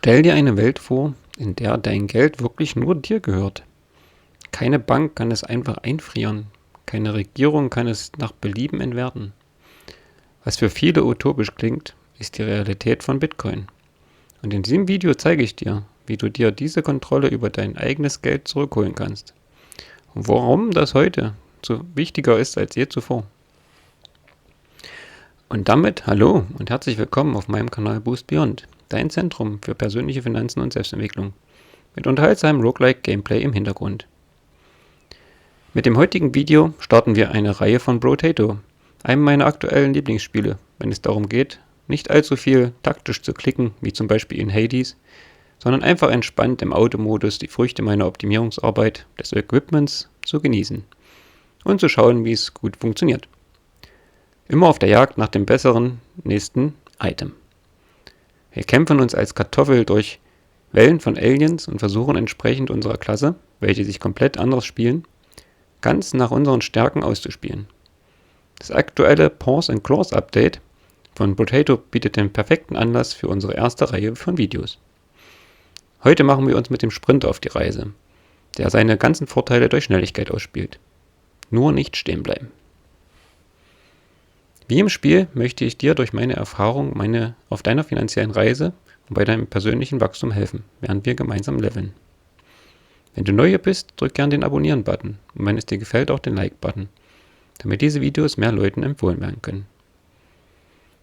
Stell dir eine Welt vor, in der dein Geld wirklich nur dir gehört. Keine Bank kann es einfach einfrieren, keine Regierung kann es nach Belieben entwerten. Was für viele utopisch klingt, ist die Realität von Bitcoin. Und in diesem Video zeige ich dir, wie du dir diese Kontrolle über dein eigenes Geld zurückholen kannst. Und warum das heute so wichtiger ist als je zuvor. Und damit hallo und herzlich willkommen auf meinem Kanal Boost Beyond, dein Zentrum für persönliche Finanzen und Selbstentwicklung, mit unterhaltsamem Roguelike-Gameplay im Hintergrund. Mit dem heutigen Video starten wir eine Reihe von Brotato, einem meiner aktuellen Lieblingsspiele, wenn es darum geht, nicht allzu viel taktisch zu klicken, wie zum Beispiel in Hades, sondern einfach entspannt im Automodus die Früchte meiner Optimierungsarbeit des Equipments zu genießen und zu schauen, wie es gut funktioniert. Immer auf der Jagd nach dem besseren nächsten Item. Wir kämpfen uns als Kartoffel durch Wellen von Aliens und versuchen entsprechend unserer Klasse, welche sich komplett anders spielen, ganz nach unseren Stärken auszuspielen. Das aktuelle Pawns and Claws Update von Brotato bietet den perfekten Anlass für unsere erste Reihe von Videos. Heute machen wir uns mit dem Sprint auf die Reise, der seine ganzen Vorteile durch Schnelligkeit ausspielt. Nur nicht stehen bleiben. Wie im Spiel möchte ich dir durch meine Erfahrung auf deiner finanziellen Reise und bei deinem persönlichen Wachstum helfen, während wir gemeinsam leveln. Wenn du neu hier bist, drück gern den Abonnieren-Button und wenn es dir gefällt, auch den Like-Button, damit diese Videos mehr Leuten empfohlen werden können.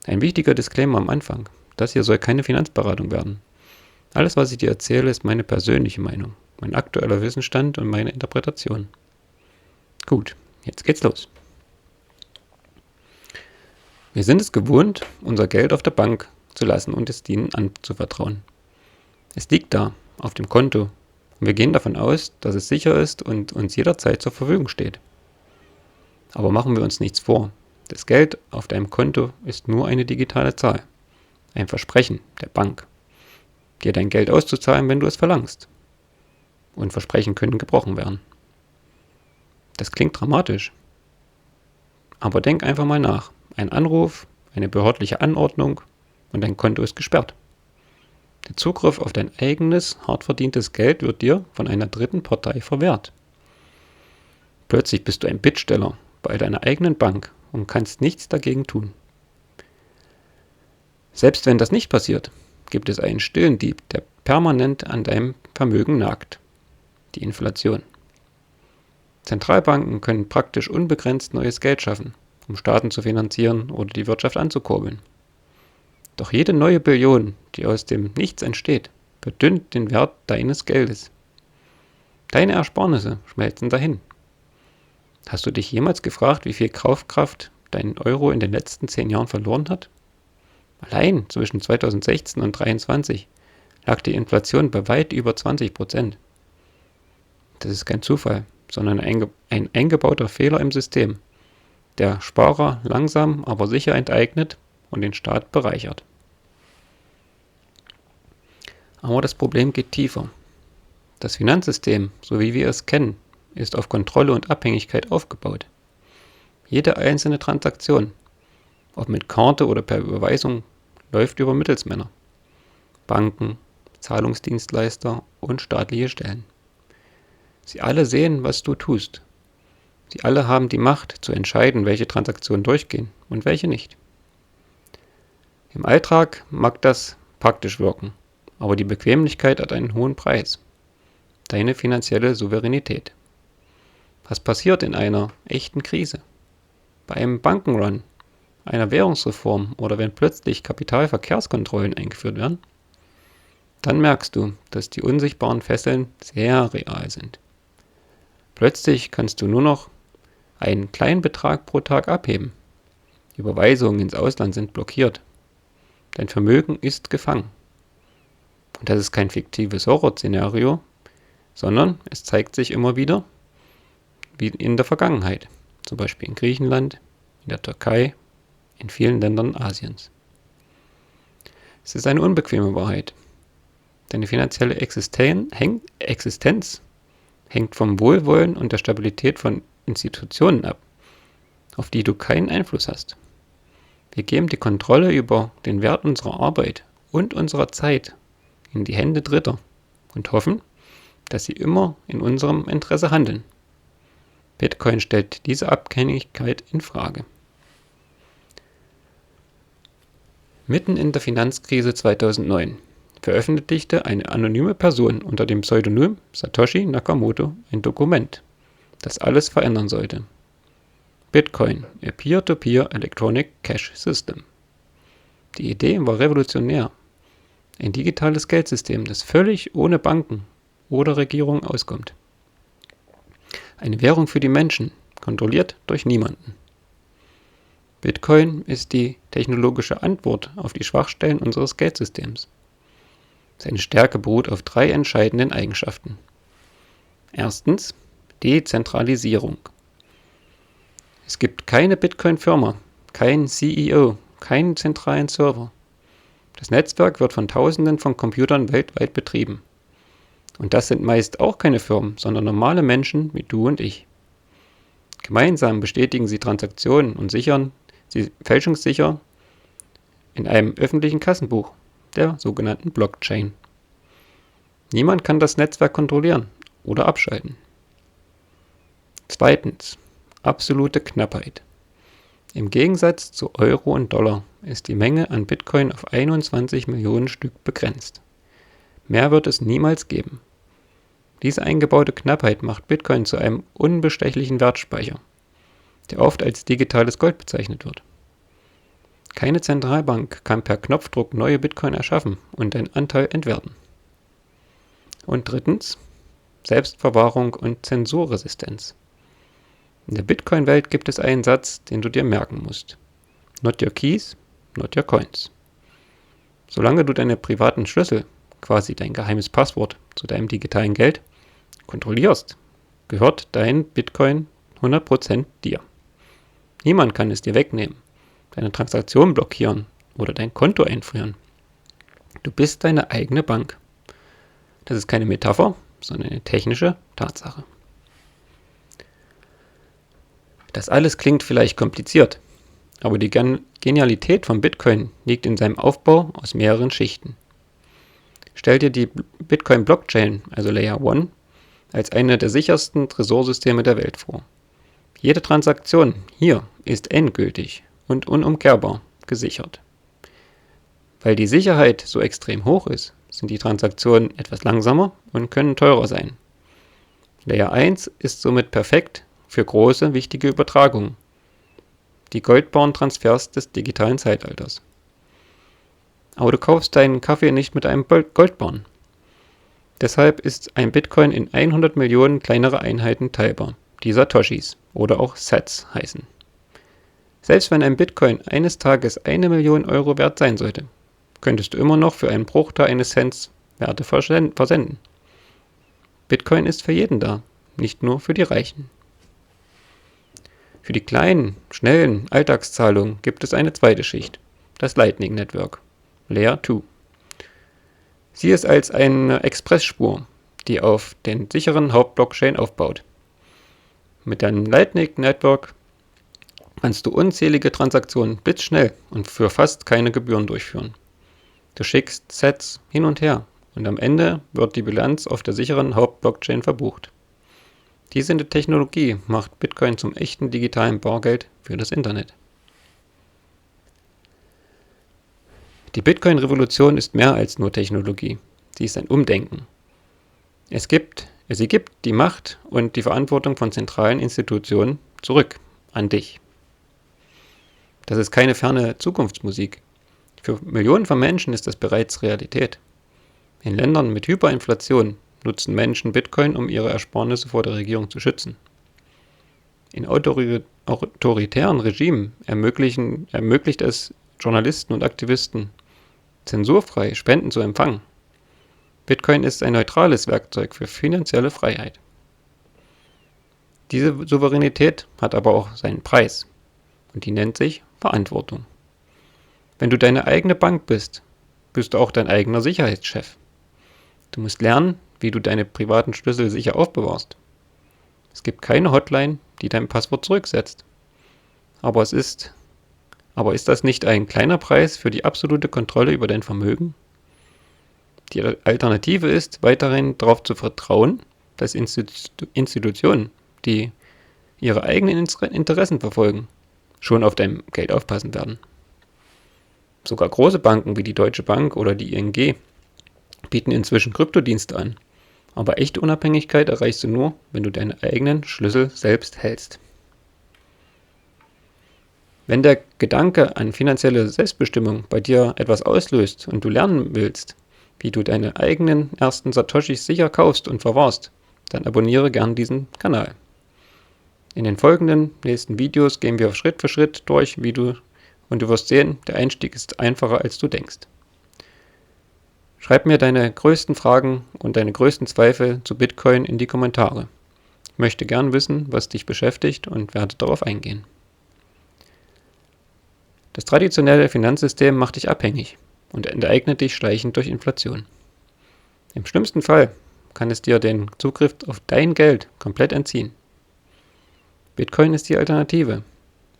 Ein wichtiger Disclaimer am Anfang: Das hier soll keine Finanzberatung werden. Alles, was ich dir erzähle, ist meine persönliche Meinung, mein aktueller Wissensstand und meine Interpretation. Gut, jetzt geht's los. Wir sind es gewohnt, unser Geld auf der Bank zu lassen und es ihnen anzuvertrauen. Es liegt da, auf dem Konto, und wir gehen davon aus, dass es sicher ist und uns jederzeit zur Verfügung steht. Aber machen wir uns nichts vor, das Geld auf deinem Konto ist nur eine digitale Zahl, ein Versprechen der Bank, dir dein Geld auszuzahlen, wenn du es verlangst. Und Versprechen können gebrochen werden. Das klingt dramatisch. Aber denk einfach mal nach. Ein Anruf, eine behördliche Anordnung und dein Konto ist gesperrt. Der Zugriff auf dein eigenes, hart verdientes Geld wird dir von einer dritten Partei verwehrt. Plötzlich bist du ein Bittsteller bei deiner eigenen Bank und kannst nichts dagegen tun. Selbst wenn das nicht passiert, gibt es einen stillen Dieb, der permanent an deinem Vermögen nagt: die Inflation. Zentralbanken können praktisch unbegrenzt neues Geld schaffen, um Staaten zu finanzieren oder die Wirtschaft anzukurbeln. Doch jede neue Billion, die aus dem Nichts entsteht, verdünnt den Wert deines Geldes. Deine Ersparnisse schmelzen dahin. Hast du dich jemals gefragt, wie viel Kaufkraft dein Euro in den letzten 10 Jahren verloren hat? Allein zwischen 2016 und 2023 lag die Inflation bei weit über 20%. Das ist kein Zufall, sondern ein eingebauter Fehler im System, der Sparer langsam, aber sicher enteignet und den Staat bereichert. Aber das Problem geht tiefer. Das Finanzsystem, so wie wir es kennen, ist auf Kontrolle und Abhängigkeit aufgebaut. Jede einzelne Transaktion, ob mit Karte oder per Überweisung, läuft über Mittelsmänner, Banken, Zahlungsdienstleister und staatliche Stellen. Sie alle sehen, was du tust. Sie alle haben die Macht zu entscheiden, welche Transaktionen durchgehen und welche nicht. Im Alltag mag das praktisch wirken, aber die Bequemlichkeit hat einen hohen Preis: deine finanzielle Souveränität. Was passiert in einer echten Krise? Bei einem Bankenrun, einer Währungsreform oder wenn plötzlich Kapitalverkehrskontrollen eingeführt werden? Dann merkst du, dass die unsichtbaren Fesseln sehr real sind. Plötzlich kannst du nur noch einen kleinen Betrag pro Tag abheben. Überweisungen ins Ausland sind blockiert. Dein Vermögen ist gefangen. Und das ist kein fiktives Horrorszenario, sondern es zeigt sich immer wieder, wie in der Vergangenheit, zum Beispiel in Griechenland, in der Türkei, in vielen Ländern Asiens. Es ist eine unbequeme Wahrheit. Deine finanzielle Existenz hängt vom Wohlwollen und der Stabilität von Institutionen ab, auf die du keinen Einfluss hast. Wir geben die Kontrolle über den Wert unserer Arbeit und unserer Zeit in die Hände Dritter und hoffen, dass sie immer in unserem Interesse handeln. Bitcoin stellt diese Abhängigkeit in Frage. Mitten in der Finanzkrise 2009 veröffentlichte eine anonyme Person unter dem Pseudonym Satoshi Nakamoto ein Dokument, das alles verändern sollte. Bitcoin, a Peer-to-Peer Electronic Cash System. Die Idee war revolutionär. Ein digitales Geldsystem, das völlig ohne Banken oder Regierungen auskommt. Eine Währung für die Menschen, kontrolliert durch niemanden. Bitcoin ist die technologische Antwort auf die Schwachstellen unseres Geldsystems. Seine Stärke beruht auf 3 entscheidenden Eigenschaften. Erstens, Dezentralisierung. Es gibt keine Bitcoin-Firma, keinen CEO, keinen zentralen Server. Das Netzwerk wird von Tausenden von Computern weltweit betrieben. Und das sind meist auch keine Firmen, sondern normale Menschen wie du und ich. Gemeinsam bestätigen sie Transaktionen und sichern sie fälschungssicher in einem öffentlichen Kassenbuch, der sogenannten Blockchain. Niemand kann das Netzwerk kontrollieren oder abschalten. Zweitens, absolute Knappheit. Im Gegensatz zu Euro und Dollar ist die Menge an Bitcoin auf 21 Millionen Stück begrenzt. Mehr wird es niemals geben. Diese eingebaute Knappheit macht Bitcoin zu einem unbestechlichen Wertspeicher, der oft als digitales Gold bezeichnet wird. Keine Zentralbank kann per Knopfdruck neue Bitcoin erschaffen und einen Anteil entwerten. Und drittens, Selbstverwahrung und Zensurresistenz. In der Bitcoin-Welt gibt es einen Satz, den du dir merken musst. Not your keys, not your coins. Solange du deine privaten Schlüssel, quasi dein geheimes Passwort zu deinem digitalen Geld, kontrollierst, gehört dein Bitcoin 100% dir. Niemand kann es dir wegnehmen, deine Transaktion blockieren oder dein Konto einfrieren. Du bist deine eigene Bank. Das ist keine Metapher, sondern eine technische Tatsache. Das alles klingt vielleicht kompliziert, aber die Genialität von Bitcoin liegt in seinem Aufbau aus mehreren Schichten. Stell dir die Bitcoin-Blockchain, also Layer 1, als eine der sichersten Tresorsysteme der Welt vor. Jede Transaktion hier ist endgültig und unumkehrbar gesichert. Weil die Sicherheit so extrem hoch ist, sind die Transaktionen etwas langsamer und können teurer sein. Layer 1 ist somit perfekt für große, wichtige Übertragungen, die Goldbarren-Transfers des digitalen Zeitalters. Aber du kaufst deinen Kaffee nicht mit einem Goldbarren. Deshalb ist ein Bitcoin in 100 Millionen kleinere Einheiten teilbar, die Satoshis oder auch Sats heißen. Selbst wenn ein Bitcoin eines Tages 1 Million Euro wert sein sollte, könntest du immer noch für einen Bruchteil eines Cents Werte versenden. Bitcoin ist für jeden da, nicht nur für die Reichen. Für die kleinen, schnellen Alltagszahlungen gibt es eine zweite Schicht, das Lightning Network, Layer 2. Sie ist als eine Expressspur, die auf den sicheren Hauptblockchain aufbaut. Mit deinem Lightning Network kannst du unzählige Transaktionen blitzschnell und für fast keine Gebühren durchführen. Du schickst Sets hin und her und am Ende wird die Bilanz auf der sicheren Hauptblockchain verbucht. Diese Technologie macht Bitcoin zum echten digitalen Bargeld für das Internet. Die Bitcoin-Revolution ist mehr als nur Technologie. Sie ist ein Umdenken. Sie gibt die Macht und die Verantwortung von zentralen Institutionen zurück an dich. Das ist keine ferne Zukunftsmusik. Für Millionen von Menschen ist das bereits Realität. In Ländern mit Hyperinflation nutzen Menschen Bitcoin, um ihre Ersparnisse vor der Regierung zu schützen. In autoritären Regimen ermöglicht es Journalisten und Aktivisten, zensurfrei Spenden zu empfangen. Bitcoin ist ein neutrales Werkzeug für finanzielle Freiheit. Diese Souveränität hat aber auch seinen Preis und die nennt sich Verantwortung. Wenn du deine eigene Bank bist, bist du auch dein eigener Sicherheitschef. Du musst lernen, wie du deine privaten Schlüssel sicher aufbewahrst. Es gibt keine Hotline, die dein Passwort zurücksetzt. Aber ist das nicht ein kleiner Preis für die absolute Kontrolle über dein Vermögen? Die Alternative ist, weiterhin darauf zu vertrauen, dass Institutionen, die ihre eigenen Interessen verfolgen, schon auf dein Geld aufpassen werden. Sogar große Banken wie die Deutsche Bank oder die ING bieten inzwischen Kryptodienste an. Aber echte Unabhängigkeit erreichst du nur, wenn du deine eigenen Schlüssel selbst hältst. Wenn der Gedanke an finanzielle Selbstbestimmung bei dir etwas auslöst und du lernen willst, wie du deine eigenen ersten Satoshis sicher kaufst und verwahrst, dann abonniere gern diesen Kanal. In den folgenden nächsten Videos gehen wir Schritt für Schritt durch, und du wirst sehen, der Einstieg ist einfacher, als du denkst. Schreib mir deine größten Fragen und deine größten Zweifel zu Bitcoin in die Kommentare. Ich möchte gern wissen, was dich beschäftigt und werde darauf eingehen. Das traditionelle Finanzsystem macht dich abhängig und enteignet dich schleichend durch Inflation. Im schlimmsten Fall kann es dir den Zugriff auf dein Geld komplett entziehen. Bitcoin ist die Alternative.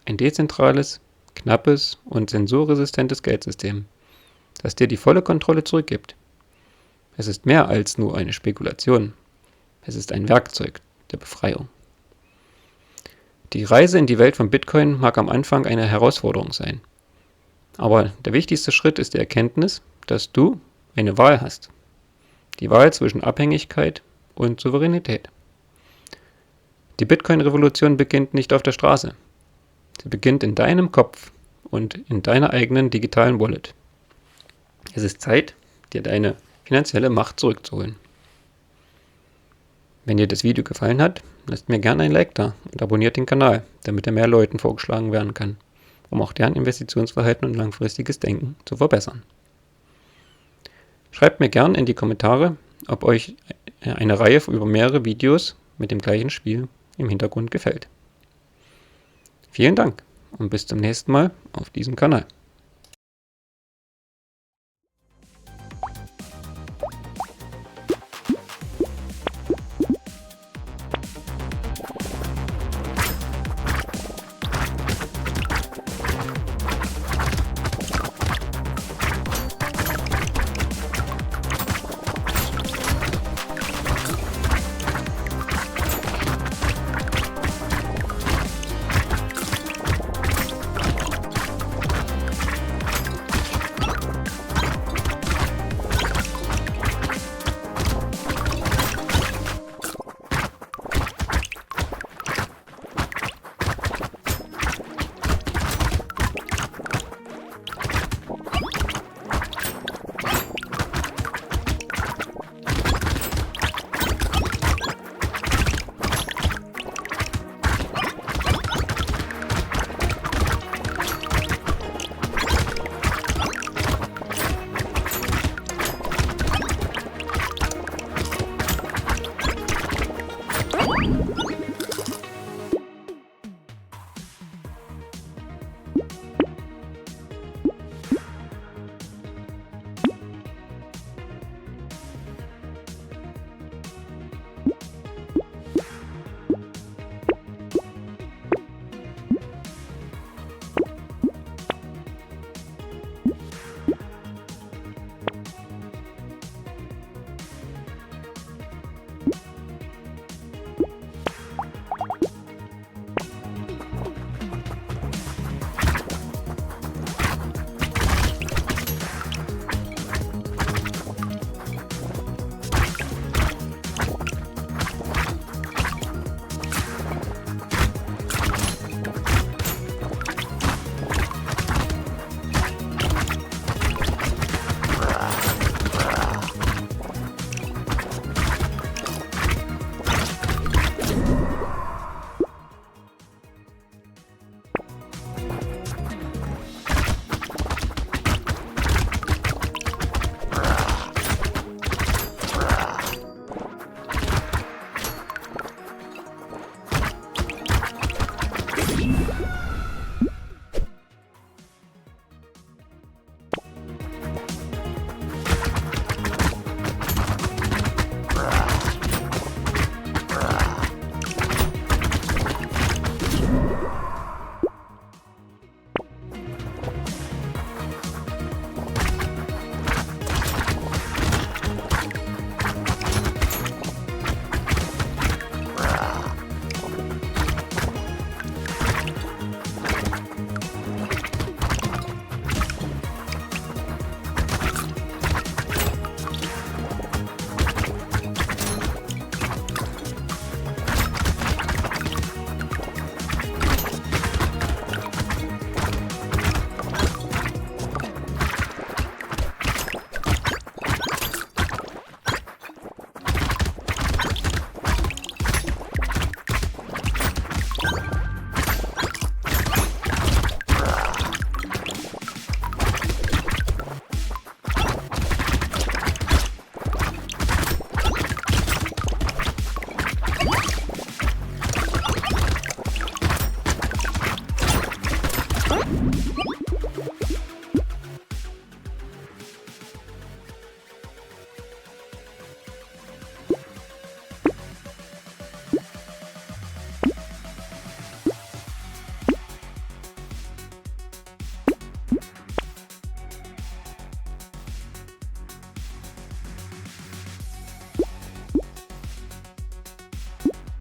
Ein dezentrales, knappes und sensorresistentes Geldsystem, das dir die volle Kontrolle zurückgibt. Es ist mehr als nur eine Spekulation. Es ist ein Werkzeug der Befreiung. Die Reise in die Welt von Bitcoin mag am Anfang eine Herausforderung sein. Aber der wichtigste Schritt ist die Erkenntnis, dass du eine Wahl hast. Die Wahl zwischen Abhängigkeit und Souveränität. Die Bitcoin-Revolution beginnt nicht auf der Straße. Sie beginnt in deinem Kopf und in deiner eigenen digitalen Wallet. Es ist Zeit, dir deine finanzielle Macht zurückzuholen. Wenn dir das Video gefallen hat, lasst mir gerne ein Like da und abonniert den Kanal, damit er mehr Leuten vorgeschlagen werden kann, um auch deren Investitionsverhalten und langfristiges Denken zu verbessern. Schreibt mir gerne in die Kommentare, ob euch eine Reihe über mehrere Videos mit dem gleichen Spiel im Hintergrund gefällt. Vielen Dank und bis zum nächsten Mal auf diesem Kanal.